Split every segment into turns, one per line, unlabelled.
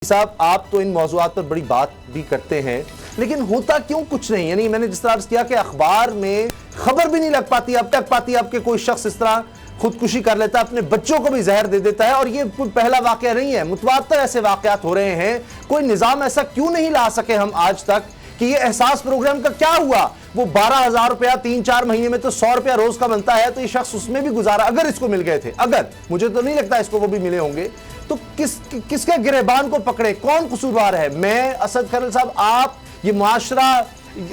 साहब, आप तो इन मौज़ूआत पर बड़ी बात भी करते हैं, लेकिन होता क्यों कुछ नहीं? यानी मैंने जिस तरह अर्ज किया कि अखबार में खबर भी नहीं लग पाती, अब तक पाती आपके कोई शख्स इस तरह खुदकुशी कर लेता है, अपने बच्चों को भी जहर दे देता है। और ये कोई पहला वाकया नहीं है, मुतवातर ऐसे वाकयात हो रहे हैं। कोई निजाम ऐसा क्यों नहीं ला सके हम आज तक कि ये एहसास प्रोग्राम का क्या हुआ? वो 12,000 रुपया 3-4 महीने में तो 100 रुपया रोज का बनता है, तो ये शख्स उसमें भी गुजारा, अगर इसको मिल गए थे, अगर, मुझे तो नहीं लगता इसको वो भी मिले होंगे, तो किसके गिरेबान को पकड़े? कौन कसूरवार है? मैं, असद खरल साहब, आप, ये मुआशरा,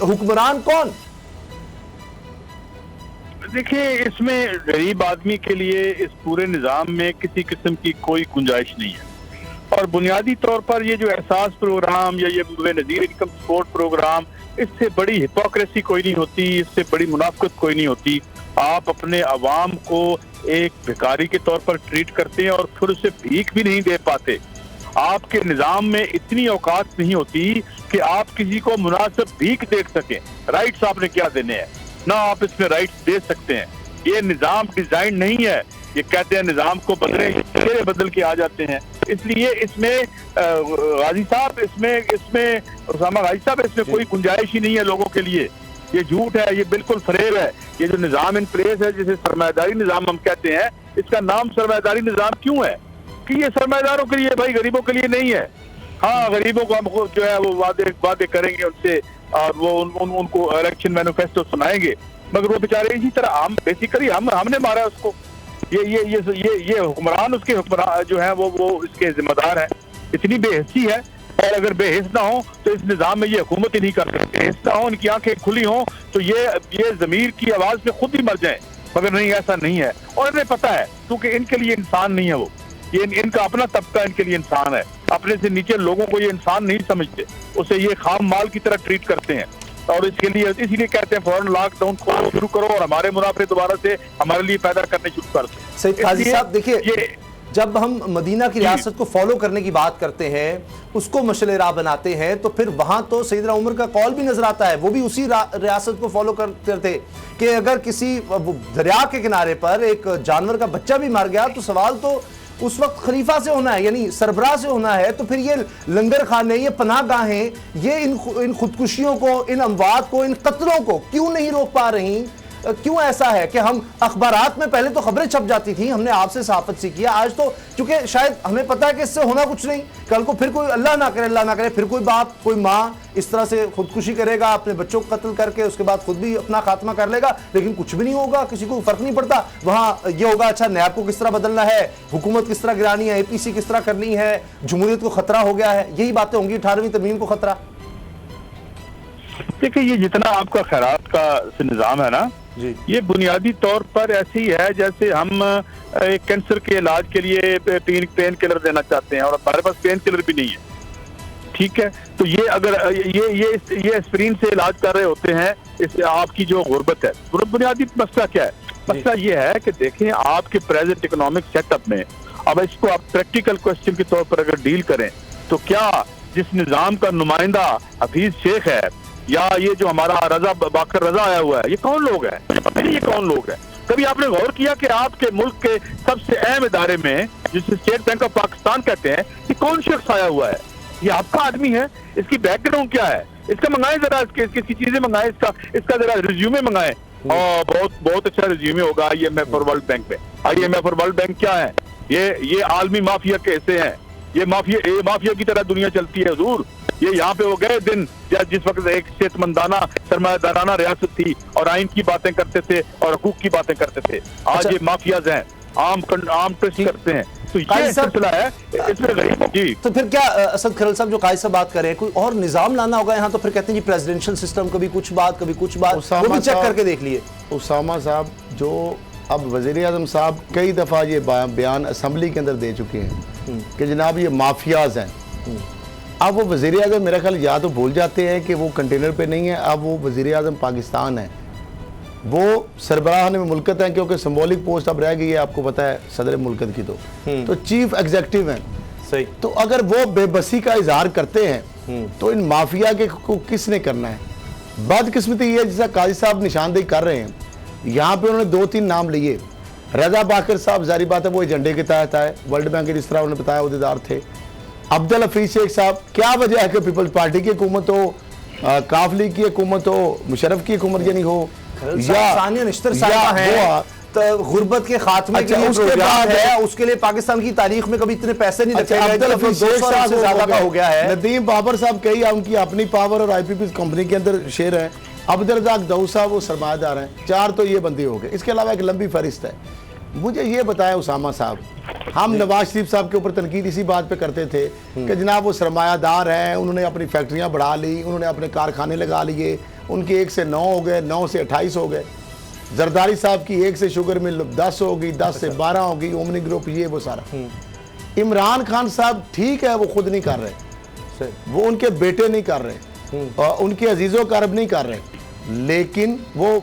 हुक्मरान, कौन?
देखिए, इसमें गरीब आदमी के लिए इस पूरे निजाम में किसी किस्म की कोई गुंजाइश नहीं है। और बुनियादी तौर पर ये जो एहसास प्रोग्राम या ये बेनज़ीर इनकम सपोर्ट प्रोग्राम, इससे बड़ी हिपोक्रेसी कोई नहीं होती, इससे बड़ी मुनाफिकत कोई नहीं होती। आप अपने अवाम को एक भिखारी के तौर पर ट्रीट करते हैं और फिर उसे भीख भी नहीं दे पाते। आपके निजाम में इतनी औकात नहीं होती कि आप किसी को मुनासिब भीख दे सकें। राइट्स आपने क्या देने हैं, ना आप इसमें राइट्स दे सकते हैं। ये निजाम डिजाइन नहीं है। ये कहते हैं निजाम को बदले, चेहरे बदल के आ जाते हैं। इसलिए इसमें गाजी साहब, इसमें उसामा गाजी साहब, इसमें कोई गुंजाइश ही नहीं है लोगों के लिए। ये झूठ है, ये बिल्कुल फरेब है। ये जो निजाम इन प्लेस है, जिसे सरमायादारी निजाम हम कहते हैं, इसका नाम सरमायादारी निजाम क्यों है? कि ये सरमायादारों के लिए, भाई गरीबों के लिए नहीं है। हाँ, गरीबों को हम जो है वो वादे करेंगे उनसे, और वो उनको इलेक्शन मैनिफेस्टो सुनाएंगे, मगर वो बेचारे इसी तरह हम बेसिकली हमने मारा उसको। ये हुक्मरान, उसके हुक्मरान जो है वो इसके जिम्मेदार है। इतनी बेहिस्सी है, और अगर बेहिस ना हो तो इस निजाम में ये हुकूमत ही नहीं कर सकते। बेहिस ना हो, इनकी आंखें खुली हों तो ये जमीर की आवाज पे खुद ही मर जाए, मगर नहीं, ऐसा नहीं है। और इन्हें पता है, क्योंकि इनके लिए इंसान नहीं है वो, ये इनका अपना तबका इनके लिए इंसान है। अपने से नीचे लोगों को ये इंसान नहीं समझते, उसे ये खाम माल की तरह ट्रीट करते हैं। और इसके लिए इसीलिए कहते हैं फौरन लॉकडाउन को शुरू करो और हमारे मुनाफे दोबारा से हमारे लिए पैदा करने शुरू कर दो।
सईद काजी साहब, देखिए, जब हम मदीना की रियासत को फॉलो करने की बात करते हैं, उसको मशले राह बनाते हैं, तो फिर वहां तो सैयदना उमर का कौल भी नजर आता है। वो भी उसी रियासत को फॉलो करते थे कि अगर किसी दरिया के किनारे पर एक जानवर का बच्चा भी मर गया, तो सवाल तो उस वक्त खलीफा से होना है, यानी सरबराह से होना है। तो फिर ये लंगर खाने, ये पनाह गाहें, ये इन खुदकुशियों को, इन अमवात को, इन कत्लों को क्यों नहीं रोक पा रही? क्यों ऐसा है कि हम अखबारात में पहले तो खबरें छप जाती थी, हमने आपसे सहाफत सीखी है, आज तो चूंकि शायद हमें पता है कि इससे होना कुछ नहीं, कल को फिर कोई अल्लाह ना करे फिर कोई बाप, कोई माँ इस तरह से खुदकुशी करेगा, अपने बच्चों को कत्ल करके उसके बाद खुद भी अपना खात्मा कर लेगा, लेकिन कुछ भी नहीं होगा, किसी को फर्क नहीं पड़ता। वहां ये होगा, अच्छा नैब को किस तरह बदलना है, हुकूमत किस तरह गिरानी है, APC किस तरह करनी है, जमहूरियत को खतरा हो गया है, यही बातें होंगी। 18वीं तरमीम को खतरा।
देखिए, ये जितना आपका खैरात का निजाम है ना जी, ये बुनियादी तौर पर ऐसी है जैसे हम एक कैंसर के इलाज के लिए पेन किलर देना चाहते हैं, और हमारे पास पेन किलर भी नहीं है, ठीक है? तो ये अगर ये एस्पिरिन से इलाज कर रहे होते हैं, इससे आपकी जो गुर्बत है, बुनियादी मसला क्या है? मसला ये है कि देखें, आपके प्रेजेंट इकोनॉमिक सेटअप में, अब इसको आप प्रैक्टिकल क्वेश्चन के तौर पर अगर डील करें, तो क्या जिस निजाम का नुमाइंदा हफीज शेख है, या ये जो हमारा रजा बाकर रजा आया हुआ है, ये कौन लोग हैं? ये कौन लोग हैं? कभी आपने गौर किया कि आपके मुल्क के सबसे अहम इदारे में, जिसे स्टेट बैंक ऑफ पाकिस्तान कहते हैं, ये कौन शख्स आया हुआ है? ये आपका आदमी है। इसकी बैकग्राउंड क्या है? इसका मंगाए जरा, इसकी चीजें मंगाए, इसका जरा रिज्यूमे मंगाए। और बहुत अच्छा रिज्यूमे होगा IMF और वर्ल्ड बैंक में। IMF और वर्ल्ड बैंक क्या है? ये आलमी माफिया के हिस्से हैं। ये माफिया की तरह दुनिया चलती है हुजूर। ये यहाँ पे वो गए दिन जिस वक्त एक सेहतमंदाना सरमायादाराना रियासत थी और आइन की बातें करते थे और हकूक की बातें करते थे। आज ये माफियाज हैं, आम ट्रस्ट करते हैं। तो ये सिलसिला है इसमें जी।
तो फिर क्या असद खरल साहब, जो काजी साहब बात कर रहे हैं, कोई और निजाम लाना होगा यहाँ? तो फिर कहते हैं जी प्रेसिडेंशियल सिस्टम, कभी कुछ बात, कभी कुछ बात, वो भी चेक करके देख लिए।
उसामा साहब, जो अब वज़ीर आज़म साहब कई दफ़ा ये बयान असम्बली के अंदर दे चुके हैं कि जनाब ये माफियाज हैं। अब वो वज़ीर आज़म मेरा ख्याल या तो भूल जाते हैं कि वो कंटेनर पे नहीं है, अब वो वज़ीर आज़म पाकिस्तान है, वो सरबराह में मुल्कत है, क्योंकि सिंबॉलिक पोस्ट अब रह गई है, आपको पता है, सदर मुल्कत की। तो चीफ एग्जीक्यूटिव हैं। सही। तो अगर वो बेबसी का इजहार करते हैं तो इन माफिया के को किसने करना है? बदकिस्मती ये, जैसा काजी साहब निशानदेही कर रहे हैं, यहाँ पे उन्होंने 2-3 नाम लिए। रजा बाकर साहब, जारी बात है, वो एजेंडे के तहत आए, वर्ल्ड बैंक के जिस तरह उन्होंने बताया अहदेदार थे। अब्दुल हफीज शेख साहब, क्या वजह है कि पीपल्स पार्टी की हुकूमत हो, काफ लीग की हुकूमत हो, मुशर्रफ की हुकूमत यानी हो,
सानिया निश्तर साहिबा हैं, तो गुर्बत के खात्मे के लिए
उसके बाद
है, उसके लिए पाकिस्तान की तारीख में कभी इतने पैसे नहीं रखे गए,
अब्दुल हफीज शेख साहब
से ज्यादा का हो गया है।
नदीम बाबर साहब कई उनकी अपनी पावर और आईपीपी कंपनी के अंदर शेयर है। अब्दुल रज़ाक दाऊद साहब वो सरमायादार हैं। 4 तो ये बंदे हो गए, इसके अलावा एक लंबी फहरिस्त है। मुझे ये बताया उसामा साहब, हम नवाज शरीफ साहब के ऊपर तनकीद इसी बात पे करते थे कि जनाब वो सरमायादार हैं, उन्होंने अपनी फैक्ट्रियां बढ़ा ली, उन्होंने अपने कारखाने लगा लिए, उनके 1 से 9 हो गए, 9 से 28 हो गए। जरदारी साहब की 1 से शुगर मिल 10 होगी, 10 से 12 होगी, ओमनी ग्रुप ये वो सारा। इमरान खान साहब ठीक है, वो खुद नहीं कर रहे, वो उनके बेटे नहीं कर रहे, और उनके अजीज़ों कारब नहीं कर रहे, लेकिन वो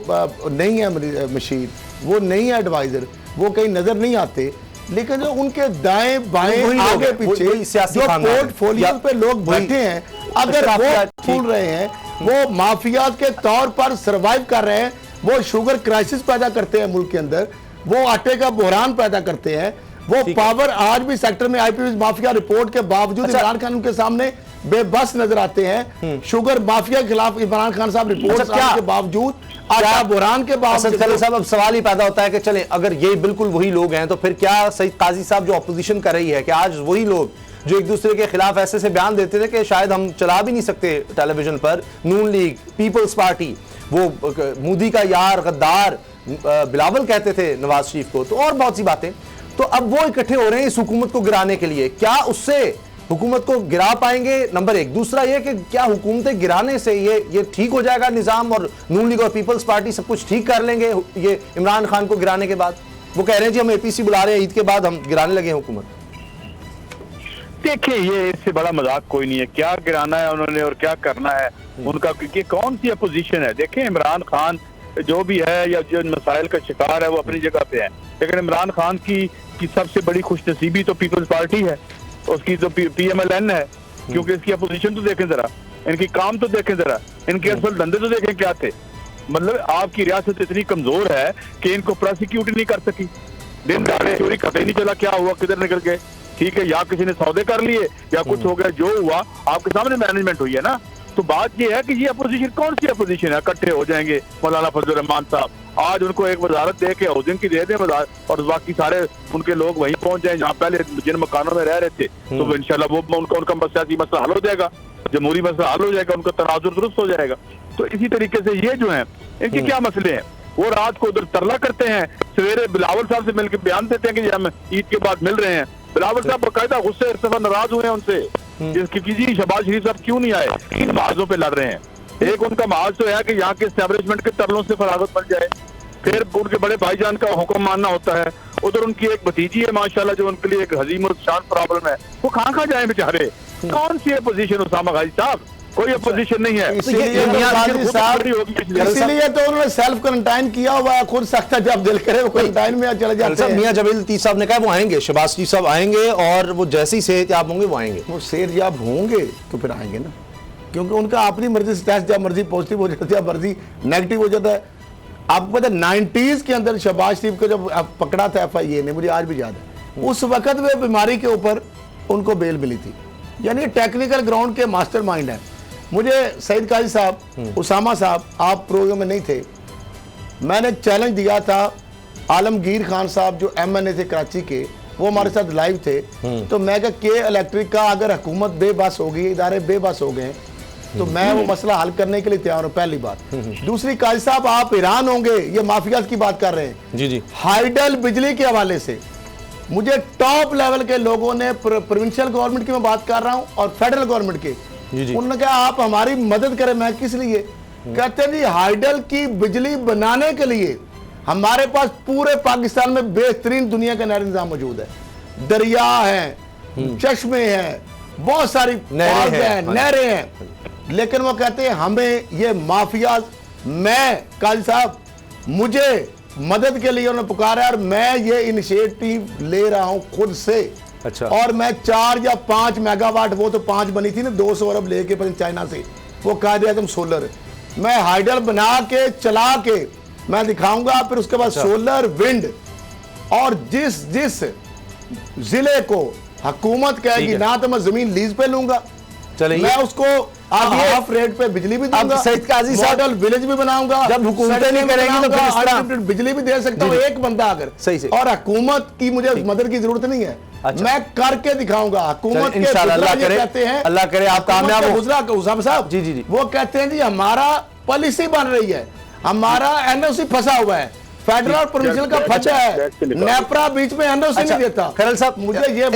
नहीं है मशीर, वो नहीं है एडवाइजर, वो कहीं नजर नहीं आते। लेकिन जो उनके दाएं बाएं आगे पीछे जो पोर्टफोलियो पे लोग बैठे हैं, अगर वो फूल रहे हैं, वो माफिया के तौर पर सर्वाइव कर रहे हैं, वो शुगर क्राइसिस पैदा करते हैं मुल्क के अंदर, वो आटे का बहरान पैदा करते हैं, वो पावर आज भी सेक्टर में आईपीपी माफिया रिपोर्ट के बावजूद इमरान खान उनके सामने बेबस नजर आते हैं। शुगर माफिया के खिलाफ इमरान खान साहब रिपोर्ट के बावजूद, आटा बुरहान के बावजूद
साहब, अब सवाल ही पैदा होता है कि चलें अगर ये बिल्कुल वही लोग हैं तो फिर क्या सईद काजी साहब जो अपोजिशन कर रही है कि आज वही लोग जो एक दूसरे के खिलाफ ऐसे से बयान देते थे कि शायद हम चला भी नहीं सकते टेलीविजन पर, नून लीग, पीपल्स पार्टी, वो मोदी का यार गद्दार बिलावल कहते थे नवाज शरीफ को, तो और बहुत सी बातें, तो अब वो इकट्ठे हो रहे हैं इस हुकूमत को गिराने के लिए। क्या उससे हुकूमत को गिरा पाएंगे? नंबर 1। दूसरा ये कि क्या हुकूमतें गिराने से ये ठीक हो जाएगा निजाम, और नून लीग और पीपल्स पार्टी सब कुछ ठीक कर लेंगे ये इमरान खान को गिराने के बाद? वो कह रहे हैं जी हम एपीसी बुला रहे हैं, ईद के बाद हम गिराने लगे हुकूमत।
देखिए, ये इससे बड़ा मजाक कोई नहीं है, क्या गिराना है उन्होंने और क्या करना है उनका, क्योंकि कौन सी अपोजिशन है। देखें, इमरान खान जो भी है या जो मसाइल का शिकार है वो अपनी जगह पे है, लेकिन इमरान खान की सबसे बड़ी खुशनसीबी तो पीपल्स पार्टी है, उसकी तो PMLN है, क्योंकि इसकी अपोजिशन तो देखें जरा, इनकी काम तो देखें जरा, इनके असल धंधे तो देखें क्या थे। मतलब आपकी रियासत इतनी कमजोर है कि इनको प्रोसिक्यूट नहीं कर सकी, दिन दहाड़े चोरी पता ही नहीं चला क्या हुआ, किधर निकल गए। ठीक है, या किसी ने सौदे कर लिए या कुछ हो गया, जो हुआ आपके सामने मैनेजमेंट हुई है ना। तो बात यह है कि ये अपोजिशन कौन सी अपोजिशन है, इकट्ठे हो जाएंगे मौलाना फजल रहमान साहब, आज उनको एक वजारत दे के हाउसिंग की दे दें वजारत, और बाकी सारे उनके लोग वहीं पहुंच जाएं जहाँ पहले जिन मकानों में रह रहे थे, तो इंशाल्लाह वो उनका सियासी मसला हल हो जाएगा, जमहूरी मसला हल हो जाएगा, उनका तनाजुर दुरुस्त हो जाएगा। तो इसी तरीके से ये जो है इनके क्या मसले हैं, वो रात को उधर तरला करते हैं, सवेरे बिलावल साहब से मिलकर बयान देते हैं कि हम ईद के बाद मिल रहे हैं। बिलावल साहब बाकायदा गुस्से इस दफा नाराज हुए हैं उनसे, किसी शहबाज शरीफ साहब क्यों नहीं आए, 3 महाजों पे लड़ रहे हैं। एक उनका महाज तो है कि यहाँ के एस्टेब्लिशमेंट के तरलों से फरागत बन जाए, फिर उनके बड़े भाईजान का हुक्म मानना होता है। उधर उनकी एक भतीजी है माशाल्लाह जो उनके लिए एक हजीम और शान प्रॉब्लम है, वो कहाँ जाए बेचारे। कौन सी अपोजिशन उसामा गाजी साहब, कोई अपोजिशन नहीं है।
इसीलिए तो उन्होंने सेल्फ क्वारंटाइन किया हुआ है, खुद सख्त जब दिल करे वो क्वारंटाइन में चले जाते हैं।
मियां जबील लतीफ साहब ने कहा वो आएंगे, शहबाज शरीफ साहब आएंगे, और वो जैसे ही सेहतयाब होंगे वो आएंगे।
वो सेहतयाब होंगे तो फिर आएंगे ना, क्योंकि उनका अपनी मर्जी से टेस्ट जब मर्जी पॉजिटिव हो जाता है, जब मर्जी नेगेटिव हो जाता है। आपको पता 90s के अंदर शहबाज शरीफ को जब पकड़ा था FIA ने, मुझे आज भी याद है, उस वक्त वे बीमारी के ऊपर उनको बेल मिली थी। यानी टेक्निकल ग्राउंड के मास्टरमाइंड है। मुझे सईद काजी साहब, उसामा साहब, आप प्रोग्राम में नहीं थे, मैंने चैलेंज दिया था, आलमगीर खान साहब जो MNA थे कराची के, वो हमारे साथ लाइव थे, तो मैं कहा के इलेक्ट्रिक का अगर हुकूमत बेबस होगी, इदारे बेबस हो गए, तो मैं वो मसला हल करने के लिए तैयार हूं, पहली बात। दूसरी, काजी साहब आप हैरान होंगे, ये माफिया की बात कर रहे हैं
जी।
हाइडल बिजली के हवाले से मुझे टॉप लेवल के लोगों ने, प्रोविंशियल गवर्नमेंट की मैं बात कर रहा हूं और फेडरल गवर्नमेंट के, उन्होंने कहा आप हमारी मदद करें। मैं किस लिए? कहते हैं जी हाइडल की बिजली बनाने के लिए हमारे पास पूरे पाकिस्तान में बेहतरीन दुनिया का नहरी निजाम मौजूद है, दरिया है, चश्मे हैं, बहुत सारी नहरें हैं, लेकिन वो कहते हैं हमें ये माफिया, मैं काजी साहब मुझे मदद के लिए उन्होंने पुकारा है और मैं ये इनिशिएटिव ले रहा हूं खुद से।
अच्छा।
और मैं 4 या 5 मेगावाट, वो तो 5 बनी थी ना 200 अरब लेके पर चाइना से, वो कायदे आज़म सोलर, मैं हाइडल बना के चला के मैं दिखाऊंगा, फिर उसके बाद सोलर विंड, और जिस जिले को हुकूमत कहेगी ना तो मैं जमीन लीज पे लूंगा,
चलिए
मैं उसको हाफ रेट पे बिजली भी दूंगा,
सईद काजी साहब,
मॉडल विलेज भी बनाऊंगा,
जब हुकूमतें नहीं करेंगी तो फिर इस तरह
अनलिमिटेड बिजली भी दे सकता हूँ एक बंदा अगर
सही से।
और हुकूमत की मुझे मदद की जरूरत नहीं है,
अच्छा।
मैं करके दिखाऊंगा। हुकूमत के
इंशाल्लाह
बुज़ुर्ग
अल्लाह करे,
कहते हैं,
अल्लाह करे आप कामयाब हो।
बुज़ुर्ग उसामा साहब
जी, जी, जी।
वो कहते हैं जी हमारा पॉलिसी बन रही है, हमारा एनओसी फंसा हुआ है, फेडरल प्रोविंशियल का फंसा है, नेपरा बीच में एनओसी नहीं देता।
खैरल साहब
मुझे ये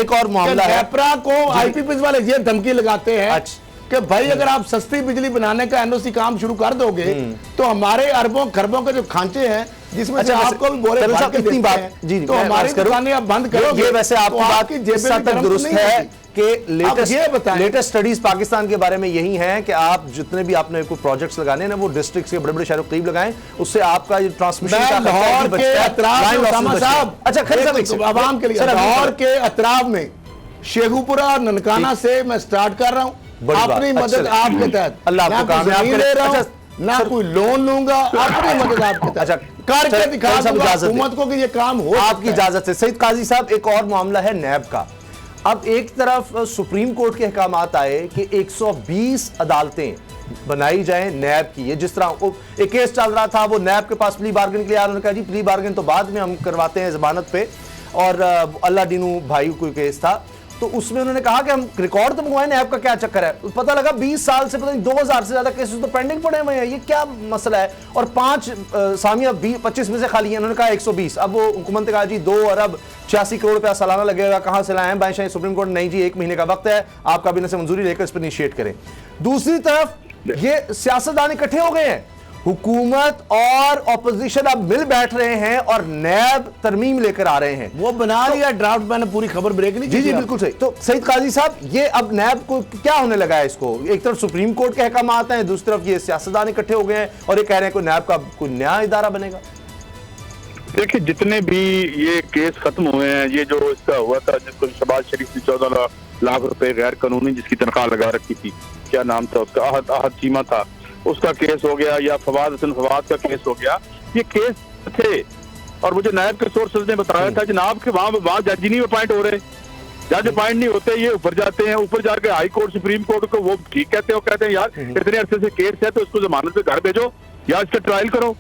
एक और मामला है,
नेपरा को आईपीपी वाले ये धमकी लगाते हैं कि भाई अगर आप सस्ती बिजली बनाने का एनओसी काम शुरू कर दोगे तो हमारे अरबों खरबों के जो खांचे हैं जिसमें से आपको भी बोरे भर के
इतनी
देते
बात
हैं,
जी
तो हमारी दुकानें आप बंद करोगे।
ये वैसे आपकी बात इस हद तक दुरुस्त है कि लेटेस्ट स्टडीज पाकिस्तान के बारे में यही है कि आप जितने भी आपने कोई प्रोजेक्ट्स लगाने हैं ना वो डिस्ट्रिक्ट के बड़े बड़े शहरों के करीब लगाएं, उससे आपका जो ट्रांसमिशन का
लाहौर के अतराफ साहब,
अच्छा खैर
आवाम के लिए लाहौर के अतराफ में शेखुपुरा और ननकाना से मैं स्टार्ट कर रहा हूँ अपनी मदद आपके तहत,
अल्लाह आपको कामयाब करे,
ले रहा हूँ ना कोई लोन लूंगा, अपनी मदद आपके तहत
अच्छा
करके दिखा दूंगा हुकूमत को कि ये काम हो
आपकी इजाजत से। सईद काजी साहब एक और मामला है नैब का। अब एक तरफ सुप्रीम कोर्ट के अहकामात आए कि 120 अदालतें बनाई जाएं नैब की, ये जिस तरह एक केस चल रहा था वो नैब के पास प्ली बार्गेन के लिए उन्होंने कहा जी प्ली बार्गेन तो बाद में हम करवाते हैं जमानत पे, और अल्लाह डीनू भाई कोई केस था तो उसमें उन्होंने कहा कि हम रिकॉर्ड तो मंगवाए नैब का क्या चक्कर है, पता लगा 20 साल से पता नहीं 2000 से ज्यादा केसेस तो पेंडिंग पड़े हुए हैं, ये क्या मसला है। और 5 सामिया 25 में से खाली है, उन्होंने कहा 120। अब वो हुकूमत ने कहा जी 2 अरब 86 करोड़ रुपया सालाना लगेगा, कहां से लाए हैं बादशाह, सुप्रीम कोर्ट नहीं जी 1 महीने का वक्त है, आप कैबिनेट से मंजूरी लेकर इस पर इनिशिएट करें। दूसरी तरफ ये सियासतदान इकट्ठे हो गए हैं, हुकूमत और ऑपोजिशन अब मिल बैठ रहे हैं और नैब तरमीम लेकर आ रहे हैं,
वो बना लिया ड्राफ्ट, मैंने पूरी खबर ब्रेक नहीं की।
जी जी बिल्कुल सही। तो सईद काजी साहब ये अब नैब को क्या होने लगा है, इसको एक तरफ सुप्रीम कोर्ट के अहकाम आते हैं, दूसरी तरफ ये सियासतदान इकट्ठे हो गए हैं और ये कह रहे हैं कोई नैब का कोई नया इदारा बनेगा।
देखिए जितने भी ये केस खत्म हुए हैं, ये जो इसका हुआ था जिसको शहबाज शरीफ ने 14 लाख रुपए गैर कानूनी जिसकी तनख्वाह लगा रखी थी, क्या नाम था उसका, आहद चीमा था, उसका केस हो गया, या फवाद हसन फवाद का केस हो गया, ये केस थे। और मुझे नायब के सोर्सेज ने बताया था जनाब कि वहाँ जज नहीं अपॉइंट हो रहे, जज अपॉइंट नहीं होते, ये ऊपर जाते हैं, ऊपर जाके हाई कोर्ट सुप्रीम कोर्ट को वो ठीक कहते हैं, वो कहते हैं यार इतने अरसे से केस है तो इसको जमानत पे घर भेजो या इसका ट्रायल करो।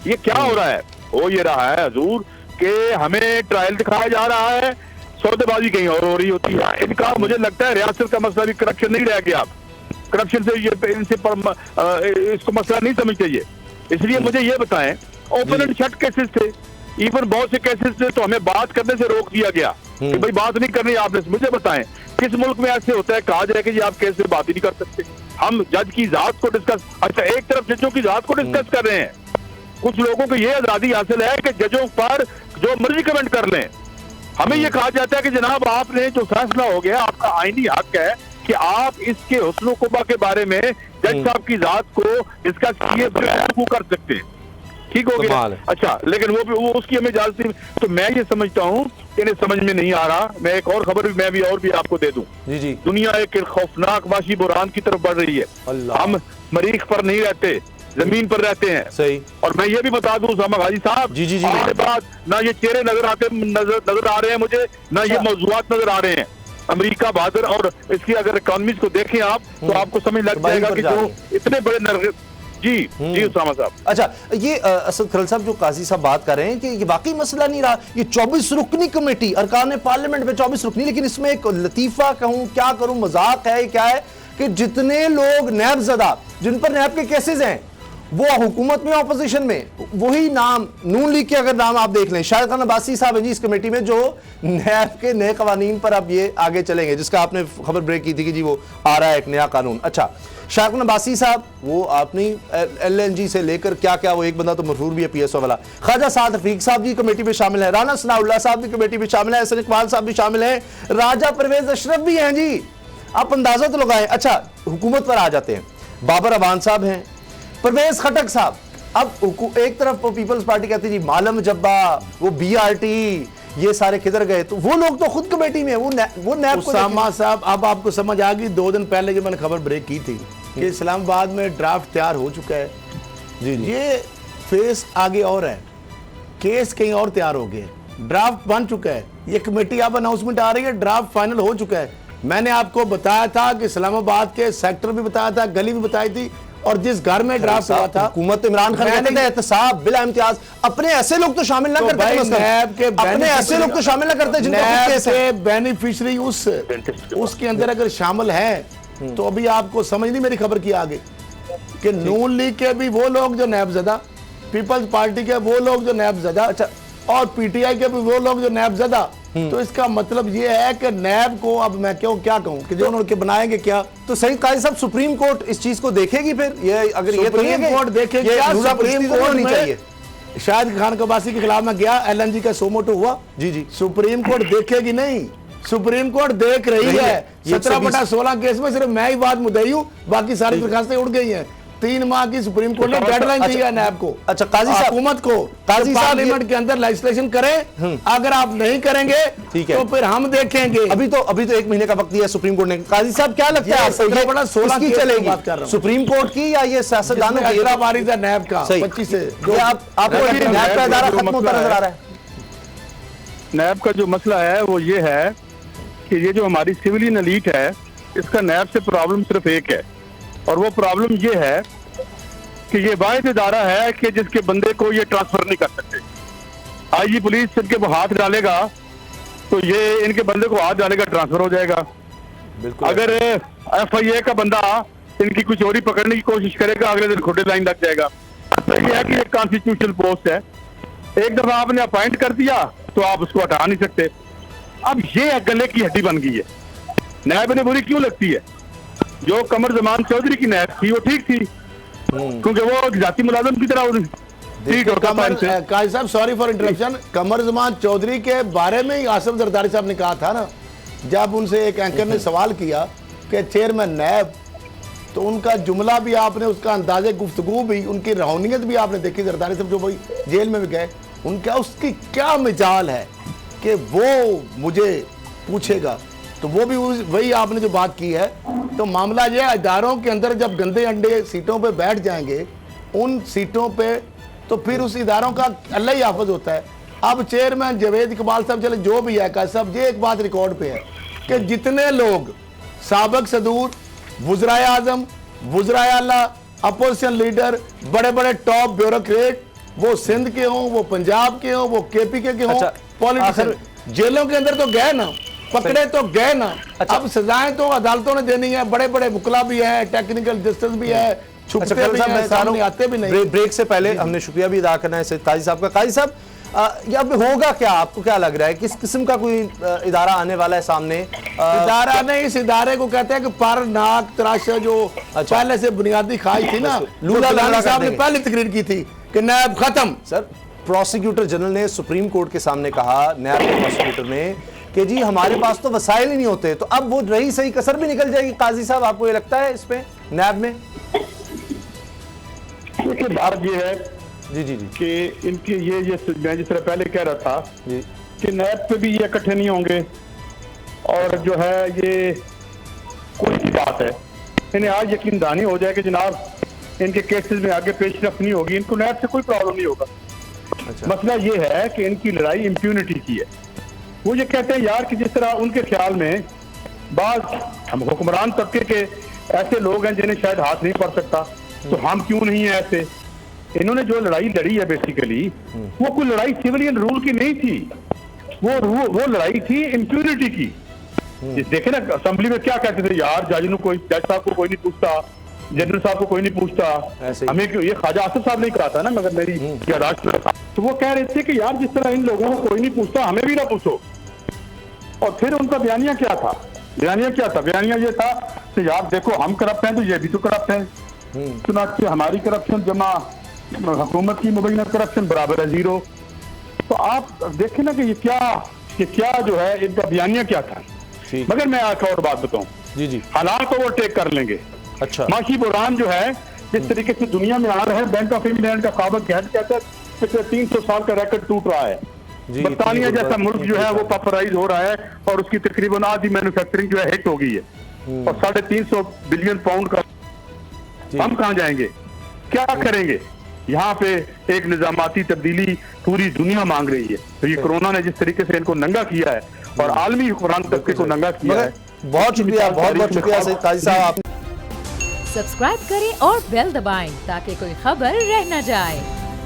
ये क्या हो रहा है, हो ये रहा है हजूर कि हमें ट्रायल दिखाया जा रहा है, सौदेबाजी कहीं और हो रही होती है। इनका मुझे लगता है रियासत का मसला भी करप्शन नहीं रह गया, करप्शन से ये इनसे इसको मसला नहीं समझते ये। इसलिए मुझे ये बताएं, ओपन एंड शट केसेस थे, इवन बहुत से केसेस थे तो हमें बात करने से रोक दिया गया कि भाई बात नहीं करनी आपने। मुझे बताएं किस मुल्क में ऐसे होता है, कहा जाए कि जी आप केस पे बात ही नहीं कर सकते, हम जज की जात को डिस्कस, अच्छा एक तरफ जजों की जात को डिस्कस कर रहे हैं, कुछ लोगों को ये आजादी हासिल है कि जजों पर जो मर्जी कमेंट कर लें। हमें ये कहा जाता है कि जनाब आपने जो फैसला हो गया आपका आईनी हक है कि आप इसके हुस्न खुबा के बारे में जज साहब की जात को डिस्कस किए कर सकते हैं, ठीक हो गया। अच्छा लेकिन वो उसकी हमें इजाजत नहीं, तो मैं ये समझता हूँ इन्हें समझ में नहीं आ रहा। मैं एक और खबर मैं भी और भी आपको दे दूं, जी जी, दुनिया एक खौफनाक वाशी बुरान की तरफ बढ़ रही है, हम मरीख पर नहीं रहते, जमीन पर रहते हैं। सही। और मैं ये भी बता दूं उसामा गाजी साहब, जी जी जी, आपके पास ना ये चेहरे नजर आ रहे हैं मुझे, ना ये मौजूदात नजर आ रहे हैं। अमेरिका बहादुर और इसकी अगर इकोनॉमीज को देखें आप तो आपको समझ लग जाएगा कि जो इतने बड़े जी जी उसामा साहब।
अच्छा ये असद खरल साहब जो काजी साहब बात कर रहे हैं कि ये वाकई मसला नहीं रहा, ये 24 रुकनी कमेटी अरकान पार्लियामेंट में 24 रुकनी, लेकिन इसमें एक लतीफा कहूं क्या करूं मजाक है क्या है कि जितने लोग नैबजदा जिन पर नैब के केसेस हैं वो हुकूमत में ऑपोजिशन में, वही नाम नून लीग के अगर नाम आप देख लें, शाहिद खान अब्बासी साहब हैं जी इस कमेटी में जो नैब के नए कवानीन पर अब ये आगे चलेंगे, जिसका आपने खबर ब्रेक की थी कि जी वो आ रहा है एक नया कानून। अच्छा शाहिद खान अब्बासी साहब वो अपनी LNG से लेकर क्या क्या, वो एक बंदा तो मशहूर भी है PSO वाला, ख्वाजा साद रफीक साहब जी कमेटी में शामिल है, राना सनाउल्लाह साहब भी कमेटी में शामिल है, हसन इकबाल साहब भी शामिल है, राजा परवेज अशरफ भी हैं जी, आप अंदाजा तो लगाएं। अच्छा हुकूमत पर आ जाते हैं, बाबर अवान साहब हैं, परवेज खटक साहब, अब एक तरफ पीपल्स पार्टी कहती है जी मालम जब्बा, वो BRT, ये सारे किधर गए, तो वो लोग तो खुद कमेटी में, वो नैब
उसामा साहब अब आपको समझ आ गई। 2 दिन पहले जो मैंने खबर ब्रेक की थी कि इस्लामाबाद में ड्राफ्ट तैयार हो चुका है, जी जी, ये फेस आगे और है, केस कहीं और तैयार हो गए, ड्राफ्ट बन चुका है, ये कमेटी अब अनाउंसमेंट आ रही है, ड्राफ्ट फाइनल हो चुका है। मैंने आपको बताया था कि इस्लामाबाद के सेक्टर भी बताया था, गली भी बताई थी, और जिस घर में ड्राफ्ट हुआ था,
हुकूमत इमरान खान कहते थे एहतसाब बिला इम्तियाज, अपने ऐसे लोग तो शामिल ना
तो
करते,
भाई नैब के
अपने ऐसे लोग तो शामिल ना करते जिनका
नैब
केस है।
के बेनिफिशियरी उसके अंदर अगर शामिल है, तो अभी आपको समझ नहीं मेरी खबर की आगे कि नून लीग के भी वो लोग जो नैबज़दा, पीपल्स पार्टी के वो लोग जो नैबज़दा, अच्छा, और पीटीआई के भी वो लोग जो नैबज़दा। तो इसका मतलब ये है कि नैब को अब मैं क्या कहूं कि जो उन्होंने बनाएंगे क्या।
तो सईद काजी साहब, सुप्रीम कोर्ट इस चीज को देखेगी फिर? ये अगर ये तो नहीं
सुप्रीम कोर्ट देखेगी, सुप्रीम कोर्ट
नहीं चाहिए।
शाहिद खान कबासी के खिलाफ में गया, एलएनजी का सोमोटो हुआ, जी सुप्रीम कोर्ट देखेगी नहीं, सुप्रीम कोर्ट देख रही है। 17/16 केस में सिर्फ मैं ही बात मुद्दई हूं, बाकी सारी दरखास्तें उड़ गई हैं। 3 माह की सुप्रीम कोर्ट ने डेडलाइन दी है नैब को,
अच्छा काजी साहब,
हुकूमत को, काजी साहब पार्लियामेंट के अंदर लेजिस्लेशन करें। अगर आप नहीं करेंगे तो फिर हम देखेंगे।
अभी तो 1 महीने का वक्त दिया सुप्रीम कोर्ट ने। काजी साहब क्या लगता है आपको,
17/16
की चलेगी, सुप्रीम कोर्ट की या ये सियासतदानों की?
बारी था नैब का 25 से,
आपको नैब का इदारा खत्म होता नजर आ रहा है?
नैब का जो मसला है वो ये है कि ये जो हमारी सिविलियन एलीट है, इसका नैब से प्रॉब्लम सिर्फ एक है, और वो प्रॉब्लम ये है कि ये वाहिद इदारा है कि जिसके बंदे को ये ट्रांसफर नहीं कर सकते। आईजी पुलिस इनके वो हाथ डालेगा तो ये इनके बंदे को हाथ डालेगा, ट्रांसफर हो जाएगा। अगर एफआईए का बंदा इनकी कुछ चोरी पकड़ने की कोशिश करेगा, अगले दिन खुदे लाइन लग जाएगा। तो ये है कि एक कॉन्स्टिट्यूशनल पोस्ट है, एक दफा आपने अपॉइंट कर दिया तो आप उसको हटा नहीं सकते। अब ये गले की हड्डी बन गई है। नैब ने बुरी क्यों लगती है? जो कमर जमान चौधरी की नैब थी वो ठीक थी, क्योंकि वो जाती मुलाजम की तरह
काजी साहब, सॉरी फॉर इंटरप्शन, कमर जमान चौधरी के बारे में ही आसिफ जरदारी साहब ने कहा था ना, जब उनसे एक एंकर ने सवाल किया कि चेयरमैन नैब, तो उनका जुमला भी आपने, उसका अंदाजे गुफ्तगू भी, उनकी रौनियत भी आपने देखी। जरदारी साहब जो भाई जेल में भी गए, उनका उसकी क्या मिजाल है कि वो मुझे पूछेगा, तो वो भी वही आपने जो बात की है। तो मामला ये, इदारों के अंदर जब गंदे अंडे सीटों पे बैठ जाएंगे, उन सीटों पे, तो फिर उस इदारों का अल्लाह ही हाफिज होता है। अब चेयरमैन जावेद इकबाल साहब, चले जो भी है काजी साहब, ये एक बात रिकॉर्ड पे है कि जितने लोग साबिक सदूर, वज़राए आज़म, वज़राए आला, अपोजिशन लीडर, बड़े बड़े टॉप ब्यूरोक्रेट, वो सिंध के हों, वो पंजाब के हों, वो केपी के हों, पॉलिटिशियन, जेलों के अंदर तो गए ना, पकड़े तो गए ना। अच्छा, अब सजाएं तो अदालतों ने देनी है, बड़े बड़े मुकला भी है, टेक्निकल जस्टिस भी है, छुपते भी हैं, सामने आते भी नहीं।
ब्रेक से पहले हमने शुक्रिया भी अदा करना है सईद काजी साहब का। काजी साहब, ये अब होगा क्या, आपको क्या लग रहा है, किस किस्म का कोई इदारा आने वाला है सामने?
इदारा नहीं, इस इदारे को कहते हैं कि पर नाक तराशा, जो पहले से बुनियादी खाई थी ना, लूला साहब ने पहले तकरीर की थी कि नैब खत्म।
सर, प्रोसिक्यूटर जनरल ने सुप्रीम कोर्ट के सामने कहा, नैब के प्रोसिक्यूटर ने, कि जी हमारे पास तो वसाइल ही नहीं होते, तो अब वो रही सही कसर भी निकल जाएगी। काजी साहब, आपको ये लगता है इस पे नैब में?
देखिए, बात ये है
जी
कि इनके ये मैं जिस तरह पहले कह रहा था कि नैब पे भी ये इकट्ठे नहीं होंगे, और जो है ये कोई सी बात है, इन्हें आज यकीन दहानी हो जाए कि जनाब इनके केसेस में आगे पेशरफ नहीं होगी, इनको नैब से कोई प्रॉब्लम नहीं होगा। अच्छा। मसला ये है कि इनकी लड़ाई इम्प्यूनिटी की है। वो ये कहते हैं यार कि जिस तरह उनके ख्याल में बाज हम हुक्मरान तबके के ऐसे लोग हैं जिन्हें शायद हाथ नहीं पड़ सकता, तो हम क्यों नहीं है ऐसे। इन्होंने जो लड़ाई लड़ी है बेसिकली, वो कोई लड़ाई सिविलियन रूल की नहीं थी, वो लड़ाई थी इम्प्यूनिटी की। देखे ना असेंबली में क्या कहते थे, यार जज साहब को कोई नहीं पूछता, जनरल साहब को कोई नहीं पूछता, हमें ये ख्वाजा आसिफ साहब ने कहा था ना, मगर मेरी यादाश्त में, तो वो कह रहे थे कि यार जिस तरह इन लोगों को कोई नहीं पूछता, हमें भी ना पूछो। और फिर उनका बयानिया क्या था? बयानिया ये था कि यार देखो हम करप्ट हैं तो ये भी तो करप्ट है, चुनाचे हमारी करप्शन जमा हुकूमत की मुबैना करप्शन बराबर है 0। तो आप देखें ना कि ये क्या जो है इनका बयानिया क्या था। मगर मैं एक और बात बताऊं, जी हालात ओवरटेक कर लेंगे। अच्छा, माशी बुरहान जो है जिस तरीके से दुनिया में आ रहा है, बैंक ऑफ इंग्लैंड का काबक कहता है पिछले 300 साल का रिकॉर्ड टूट रहा है। बरतानिया जैसा मुल्क जो है वो पॉपुलराइज हो रहा है, और उसकी तकरीबन आधी मैन्युफैक्चरिंग जो है हिट हो गई है, और 350 बिलियन पाउंड का। हम कहां जाएंगे, क्या करेंगे? यहाँ पे एक निजामाती तब्दीली पूरी दुनिया मांग रही है। तो ये कोरोना ने जिस तरीके से इनको नंगा किया है और आलमी हुक्मरान तबके को नंगा किया है।
बहुत शुक्रिया, बहुत बहुत शुक्रिया सैयद काजी साहब। आप
सब्सक्राइब करें और बेल दबाएं ताकि कोई खबर रह न जाए।